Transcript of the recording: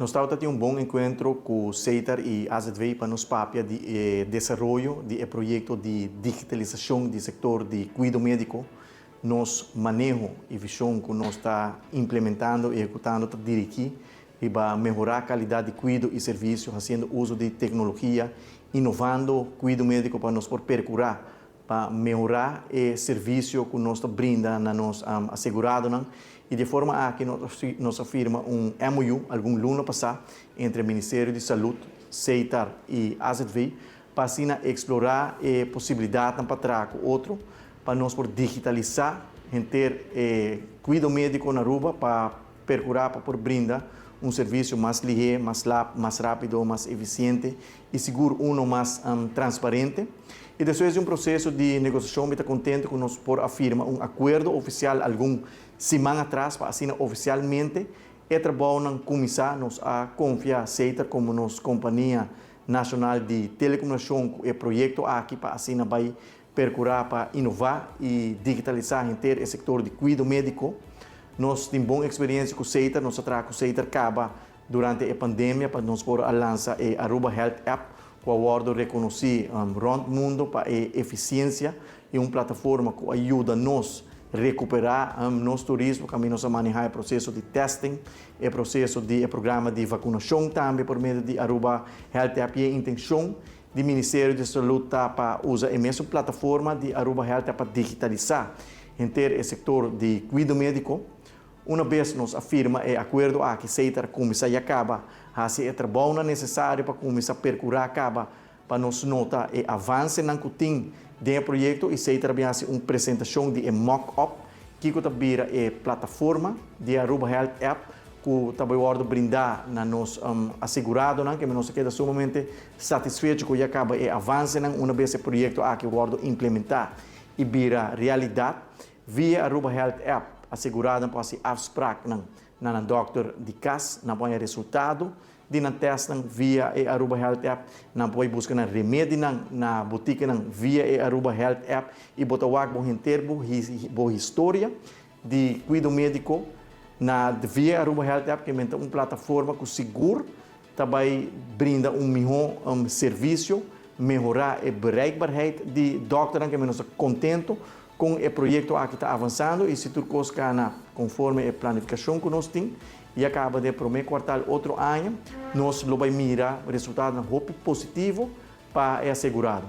Nós estamos tendo bom encontro com o CEITAR e AZV para nos papia de desenvolvimento de projeto de digitalização do setor de cuidado médico, nos manejo e visão que nós está implementando e executando aqui e para melhorar a qualidade de cuidado e serviço, fazendo uso de tecnologia, inovando cuidado médico para nos percurar, para melhorar o serviço que nós brinda na nos assegurado e de forma a que nós afirma MOU algum ano passado entre o Ministério de Saúde, CEITAR e AZV para assim explorar a possibilidade para trazer outro para nós digitalizar ter cuidado médico na rua para percurar para brindar serviço mais ligeiro, mais rápido, mais eficiente e seguro, mais transparente. E depois de processo de negociação, me está contente que nós afirma acordo oficial algum semana atrás, para assim oficialmente trabalhar começar a confiar CEITAR como nossa companhia nacional de telecomunicação e projeto aqui para assim vai percurar para inovar e digitalizar o setor de cuidado médico. Nós temos boa experiência com o CEITAR, nós trazemos com o CEITAR acaba durante a pandemia para nós lançar a Aruba Health App, que o award reconhecido around o mundo para a eficiência e uma plataforma que ajuda nós a recuperar nosso turismo, que nós manejar o processo de testing, o processo de programa de vacinação também por meio de Aruba Health App. E a intenção do Ministério da Saúde para usar a mesma plataforma de Aruba Health App para digitalizar o setor de cuidado médico. Uma vez nos afirma e acordo que CEITAR começa e acaba a fazer o trabalho necessário para começar a percurar acaba para nos notar o avanço na cutim do projeto e CEITAR vai fazer uma apresentação de mock-up que vira a plataforma de Aruba Health App que também vai brindar na nos assegurado que nós queda sumamente satisfeito que acaba o avanço uma vez o projeto que vai implementar e vira realidade via Aruba Health App assegurada para se afspraak na doctor de casa, na põe resultado de na teste via a Aruba Health App, na põe busca na remédio na boutique via a Aruba Health App e botar o boa história de cuidado médico na via Aruba Health App que é uma plataforma que seguro também brinda melhor serviço, melhorar a bereikbaarheid de doctor que nós contento com o projeto que está avançando e se tudo coisa conforme a planificação que nós temos e acaba de primeiro quartal outro ano, nós vamos mirar o resultado positivo para o assegurado.